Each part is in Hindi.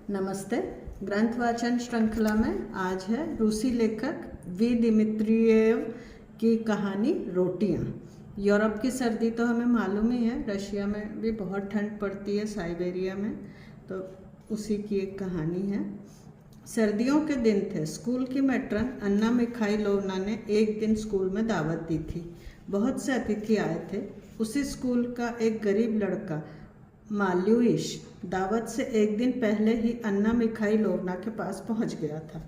नमस्ते। ग्रंथ वाचन श्रृंखला में आज है रूसी लेखक वी दिमित्रिएव की कहानी रोटियां। यूरोप की सर्दी तो हमें मालूम ही है, रशिया में भी बहुत ठंड पड़ती है, साइबेरिया में, तो उसी की एक कहानी है। सर्दियों के दिन थे। स्कूल की मैट्रन अन्ना मिखाइलोवना ने एक दिन स्कूल में दावत दी थी। बहुत से अतिथि आए थे। उसी स्कूल का एक गरीब लड़का माल्यूइश दावत से एक दिन पहले ही अन्ना मिखाइलोवना के पास पहुंच गया था,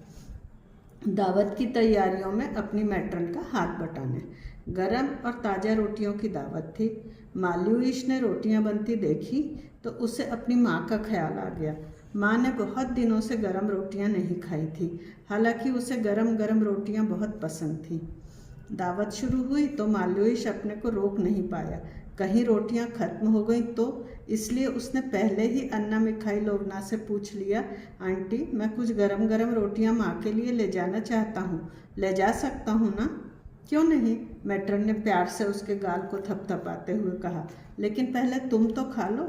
दावत की तैयारियों में अपनी मैट्रन का हाथ बटाने। गरम और ताज़ा रोटियों की दावत थी। माल्यूइश ने रोटियां बनती देखी तो उसे अपनी माँ का ख्याल आ गया। माँ ने बहुत दिनों से गरम रोटियां नहीं खाई थी, हालांकि उसे गरम गरम रोटियां बहुत पसंद थीं। दावत शुरू हुई तो माल्यूइश अपने को रोक नहीं पाया। कहीं रोटियां खत्म हो गई तो, इसलिए उसने पहले ही अन्ना मिखाइलोवना से पूछ लिया, आंटी, मैं कुछ गरम गरम रोटियां माँ के लिए ले जाना चाहता हूँ, ले जा सकता हूँ ना? क्यों नहीं, मैट्रन ने प्यार से उसके गाल को थपथपाते हुए कहा, लेकिन पहले तुम तो खा लो।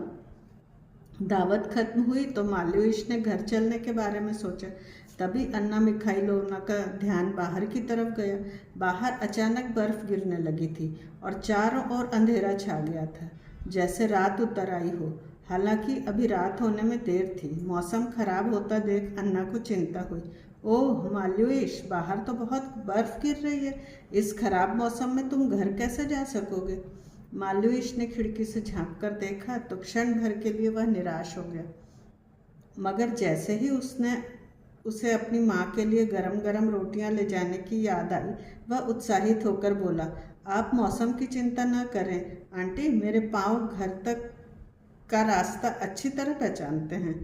दावत खत्म हुई तो माल्यूइश ने घर चलने के बारे में सोचा। तभी अन्ना मिखाइलोवना का ध्यान बाहर की तरफ गया। बाहर अचानक बर्फ गिरने लगी थी और चारों ओर अंधेरा छा गया था, जैसे रात उतर आई हो। हालांकि अभी रात होने में देर थी। मौसम खराब होता देख अन्ना को चिंता हुई। ओह माल्यूइश, बाहर तो बहुत बर्फ गिर रही है। इस खराब मौसम में तुम घर कैसे जा सकोगे? माल्यूइश ने खिड़की से झांक कर देखा तो क्षण भर के लिए वह निराश हो गया, मगर जैसे ही उसे अपनी माँ के लिए गरम गरम रोटियां ले जाने की याद आई, वह उत्साहित होकर बोला, आप मौसम की चिंता न करें आंटी, मेरे पाँव घर तक का रास्ता अच्छी तरह पहचानते हैं।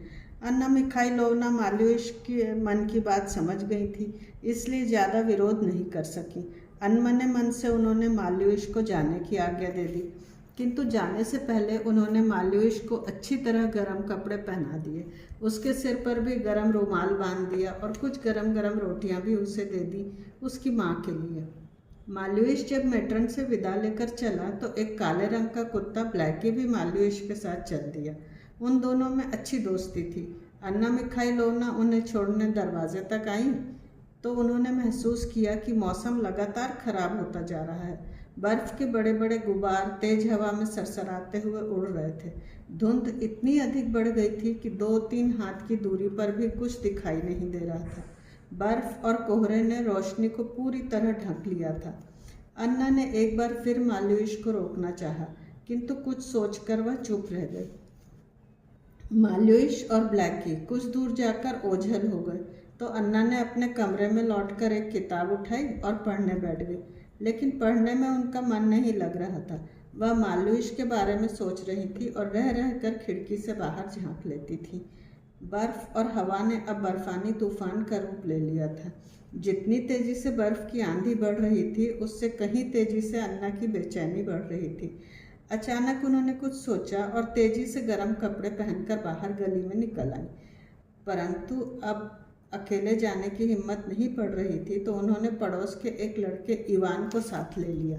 अन्ना मिखाइलोवना माल्यूइश के मन की बात समझ गई थी, इसलिए ज़्यादा विरोध नहीं कर सकी। अनमने मन से उन्होंने माल्यूइश को जाने की आज्ञा दे दी, किंतु जाने से पहले उन्होंने माल्यूइश को अच्छी तरह गरम कपड़े पहना दिए। उसके सिर पर भी गरम रुमाल बांध दिया और कुछ गरम गरम रोटियां भी उसे दे दी, उसकी माँ के लिए। माल्यूइश जब मैट्रन से विदा लेकर चला तो एक काले रंग का कुत्ता ब्लैकी भी माल्यूइश के साथ चल दिया। उन दोनों में अच्छी दोस्ती थी। अन्ना मिखाइलोवना उन्हें छोड़ने दरवाजे तक आई तो उन्होंने महसूस किया कि मौसम लगातार खराब होता जा रहा है। बर्फ के बड़े बड़े गुबार तेज हवा में सरसराते हुए उड़ रहे थे। धुंध इतनी अधिक बढ़ गई थी कि 2-3 हाथ की दूरी पर भी कुछ दिखाई नहीं दे रहा था। बर्फ और कोहरे ने रोशनी को पूरी तरह ढक लिया था। अन्ना ने एक बार फिर माल्यूइश को रोकना चाहा, किंतु कुछ सोचकर वह चुप रह गई। माल्यूइश और ब्लैकी कुछ दूर जाकर ओझल हो गए तो अन्ना ने अपने कमरे में लौटकर एक किताब उठाई और पढ़ने बैठ गई, लेकिन पढ़ने में उनका मन नहीं लग रहा था। वह माल्यूइश के बारे में सोच रही थी और रह रहकर खिड़की से बाहर झांक लेती थी। बर्फ और हवा ने अब बर्फानी तूफान का रूप ले लिया था। जितनी तेजी से बर्फ की आंधी बढ़ रही थी, उससे कहीं तेजी से अन्ना की बेचैनी बढ़ रही थी। अचानक उन्होंने कुछ सोचा और तेजी से गर्म कपड़े पहनकर बाहर गली में निकल आई, परंतु अब अकेले जाने की हिम्मत नहीं पड़ रही थी, तो उन्होंने पड़ोस के एक लड़के इवान को साथ ले लिया।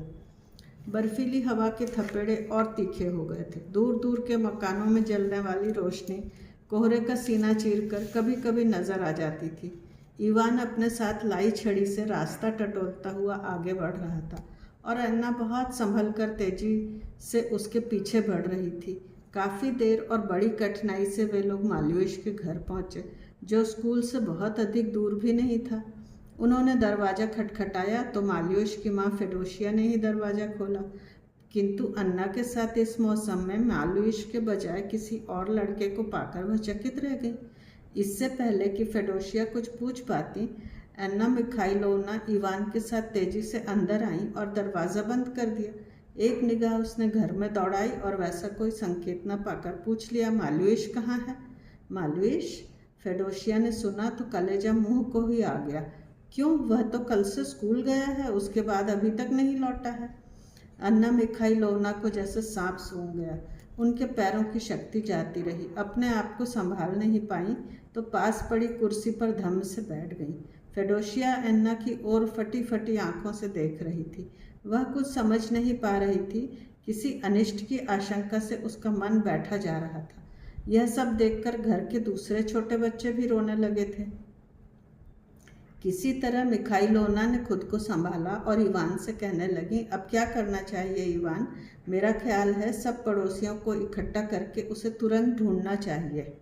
बर्फीली हवा के थपेड़े और तीखे हो गए थे। दूर दूर के मकानों में जलने वाली रोशनी कोहरे का सीना चीरकर कभी कभी नजर आ जाती थी। इवान अपने साथ लाई छड़ी से रास्ता टटोलता हुआ आगे बढ़ रहा था और अन्ना बहुत संभल कर तेजी से उसके पीछे बढ़ रही थी। काफ़ी देर और बड़ी कठिनाई से वे लोग माल्यूइश के घर पहुँचे, जो स्कूल से बहुत अधिक दूर भी नहीं था। उन्होंने दरवाज़ा खटखटाया तो माल्यूइश की माँ फेडोशिया ने ही दरवाज़ा खोला, किंतु अन्ना के साथ इस मौसम में माल्यूइश के बजाय किसी और लड़के को पाकर वह चकित रह गई। इससे पहले कि फेडोशिया कुछ पूछ पाती, अन्ना मिखाइलोवना इवान के साथ तेजी से अंदर आई और दरवाज़ा बंद कर दिया। एक निगाह उसने घर में दौड़ाई और वैसा कोई संकेत न पाकर पूछ लिया, माल्यूइश कहाँ है? माल्यूइश? फेडोशिया ने सुना तो कलेजा मुंह को ही आ गया। क्यों, वह तो कल से स्कूल गया है, उसके बाद अभी तक नहीं लौटा है। अन्ना मिखाइलोवना को जैसे सांप सूंघ गया। उनके पैरों की शक्ति जाती रही। अपने आप को संभाल नहीं पाई तो पास पड़ी कुर्सी पर धम्म से बैठ गई। फेडोशिया अन्ना की ओर फटी फटी आंखों से देख रही थी। वह कुछ समझ नहीं पा रही थी। किसी अनिष्ट की आशंका से उसका मन बैठा जा रहा था। यह सब देखकर घर के दूसरे छोटे बच्चे भी रोने लगे थे। किसी तरह मिखाइलोना ने खुद को संभाला और इवान से कहने लगी, अब क्या करना चाहिए इवान? मेरा ख्याल है सब पड़ोसियों को इकट्ठा करके उसे तुरंत ढूंढना चाहिए।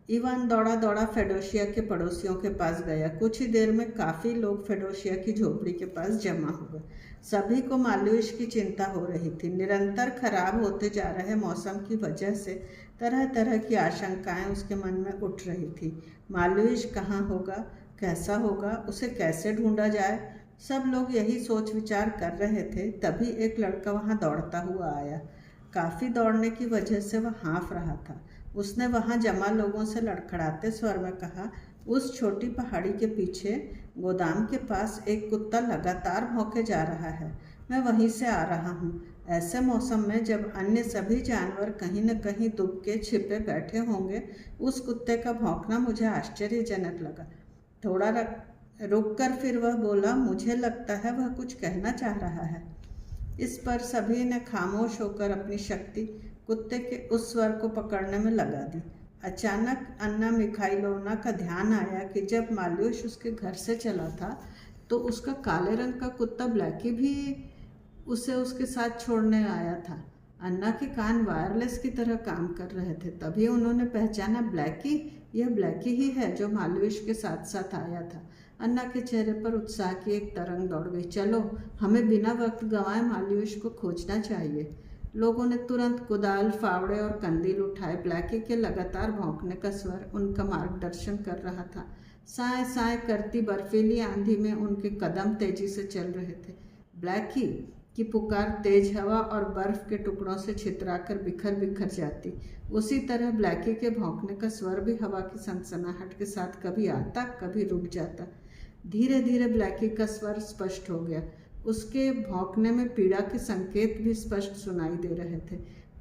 इवान दौड़ा दौड़ा फेडोशिया के पड़ोसियों के पास गया। कुछ ही देर में काफ़ी लोग फेडोशिया की झोपड़ी के पास जमा हुए। सभी को मालूइश की चिंता हो रही थी। निरंतर खराब होते जा रहे मौसम की वजह से तरह तरह की आशंकाएं उसके मन में उठ रही थी। मालूइश कहाँ होगा, कैसा होगा, उसे कैसे ढूंढा जाए, सब लोग यही सोच विचार कर रहे थे। तभी एक लड़का वहाँ दौड़ता हुआ आया। काफ़ी दौड़ने की वजह से वह हाँफ रहा था। उसने वहाँ जमा लोगों से लड़खड़ाते स्वर में कहा, उस छोटी पहाड़ी के पीछे गोदाम के पास एक कुत्ता लगातार भौंके जा रहा है। मैं वहीं से आ रहा हूँ। ऐसे मौसम में जब अन्य सभी जानवर कहीं न कहीं दुबके छिपे बैठे होंगे, उस कुत्ते का भौंकना मुझे आश्चर्यजनक लगा। थोड़ा रुककर फिर वह बोला, मुझे लगता है वह कुछ कहना चाह रहा है। इस पर सभी ने खामोश होकर अपनी शक्ति कुत्ते के उस स्वर को पकड़ने में लगा दी। अचानक अन्ना मिखाइलोना का ध्यान आया कि जब मालूइश उसके घर से चला था तो उसका काले रंग का कुत्ता ब्लैकी भी उसे उसके साथ छोड़ने आया था। अन्ना के कान वायरलेस की तरह काम कर रहे थे। तभी उन्होंने पहचाना, ब्लैकी, यह ब्लैकी ही है जो मालूइश के साथ साथ आया था। अन्ना के चेहरे पर उत्साह की एक तरंग दौड़ गई। चलो, हमें बिना वक्त गंवाए मालूइश को खोजना चाहिए। लोगों ने तुरंत कुदाल, फावड़े और कंदील उठाए। ब्लैकी के लगातार भौंकने का स्वर उनका मार्गदर्शन कर रहा था। साए साए करती बर्फीली आंधी में उनके कदम तेजी से चल रहे थे। ब्लैकी की पुकार तेज हवा और बर्फ के टुकड़ों से छितराकर बिखर बिखर जाती। उसी तरह ब्लैकी के भौंकने का स्वर भी हवा की सनसनाहट के साथ कभी आता, कभी रुक जाता। धीरे धीरे ब्लैकी का स्वर स्पष्ट हो गया। उसके भौंकने में पीड़ा के संकेत भी स्पष्ट सुनाई दे रहे थे।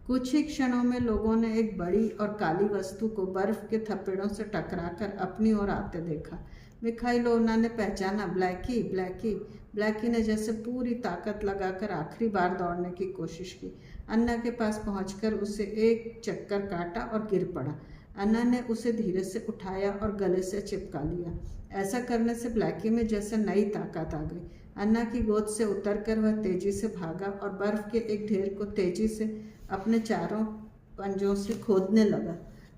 कुछ ही क्षणों में लोगों ने एक बड़ी और काली वस्तु को बर्फ के थपेड़ों से टकराकर अपनी ओर आते देखा। मिखाइलोना ने पहचाना, ब्लैकी, ब्लैकी। ब्लैकी ने जैसे पूरी ताकत लगाकर आखिरी बार दौड़ने की कोशिश की। अन्ना के पास पहुंचकर उसे एक चक्कर काटा और गिर पड़ा। अन्ना ने उसे धीरे से उठाया और गले से चिपका लिया। ऐसा करने से ब्लैकी में जैसे नई ताकत आ गई। अन्ना की गोद से उतरकर वह तेजी से भागा और बर्फ के एक ढेर को तेजी से अपने चारों पंजों से खोदने लगा।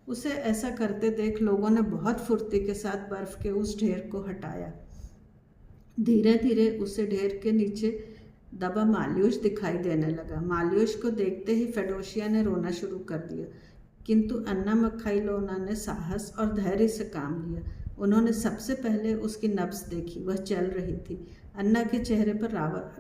उसे ऐसा करते देख लोगों ने बहुत फुर्ती के साथ बर्फ के उस ढेर को हटाया। धीरे धीरे उसे ढेर के नीचे दबा मालूइश दिखाई देने लगा। मालूइश को देखते ही फेडोशिया ने रोना शुरू कर दिया, किंतु अन्ना मिखाइलोना ने साहस और धैर्य से काम लिया। उन्होंने सबसे पहले उसकी नब्ज देखी। वह चल रही थी। अन्ना के चेहरे पर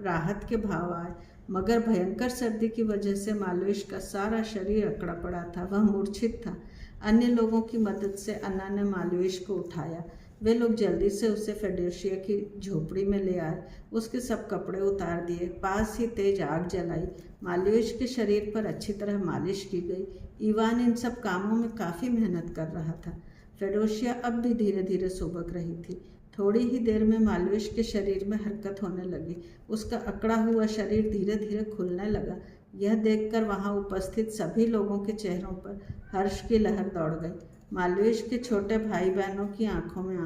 राहत के भाव आए, मगर भयंकर सर्दी की वजह से मालूइश का सारा शरीर अकड़ा पड़ा था। वह मूर्छित था। अन्य लोगों की मदद से अन्ना ने मालूइश को उठाया। वे लोग जल्दी से उसे फेडोशिया की झोपड़ी में ले आए। उसके सब कपड़े उतार दिए। पास ही तेज आग जलाई। मालूइश के शरीर पर अच्छी तरह मालिश की गई। इवान इन सब कामों में काफ़ी मेहनत कर रहा था। फेडोशिया अब भी धीरे धीरे सुबक रही थी। थोड़ी ही देर में मालूइश के शरीर में हरकत होने लगी। उसका अकड़ा हुआ शरीर धीरे धीरे खुलने लगा। यह देखकर वहां उपस्थित सभी लोगों के चेहरों पर हर्ष की लहर दौड़ गई। मालूइश के छोटे भाई बहनों की आंखों में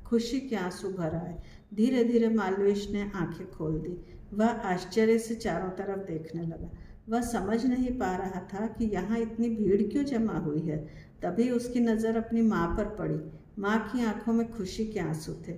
खुशी के आंसू भर आए। धीरे धीरे मालूइश ने आंखें खोल दी। वह आश्चर्य से चारों तरफ देखने लगा। वह समझ नहीं पा रहा था कि यहाँ इतनी भीड़ क्यों जमा हुई है। तभी उसकी नज़र अपनी माँ पर पड़ी। माँ की आंखों में खुशी के आंसू थे।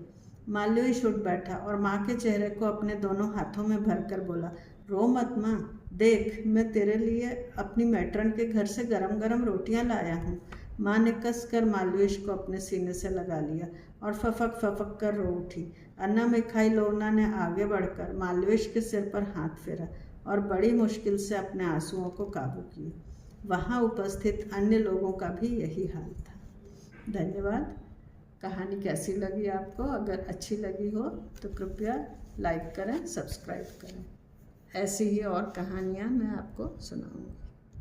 मालूइश उठ बैठा और माँ के चेहरे को अपने दोनों हाथों में भरकर बोला, रो मत माँ, देख मैं तेरे लिए अपनी मैट्रन के घर से गरम गरम रोटियां लाया हूँ। माँ ने कसकर मालूइश को अपने सीने से लगा लिया और फफक फफक कर रो उठी। अन्ना मिखाइलोना ने आगे बढ़कर मालूइश के सिर पर हाथ फेरा और बड़ी मुश्किल से अपने आंसुओं को काबू किया। वहाँ उपस्थित अन्य लोगों का भी यही हाल था। धन्यवाद। कहानी कैसी लगी आपको? अगर अच्छी लगी हो तो कृपया लाइक करें, सब्सक्राइब करें। ऐसी ही और कहानियाँ मैं आपको सुनाऊंगी।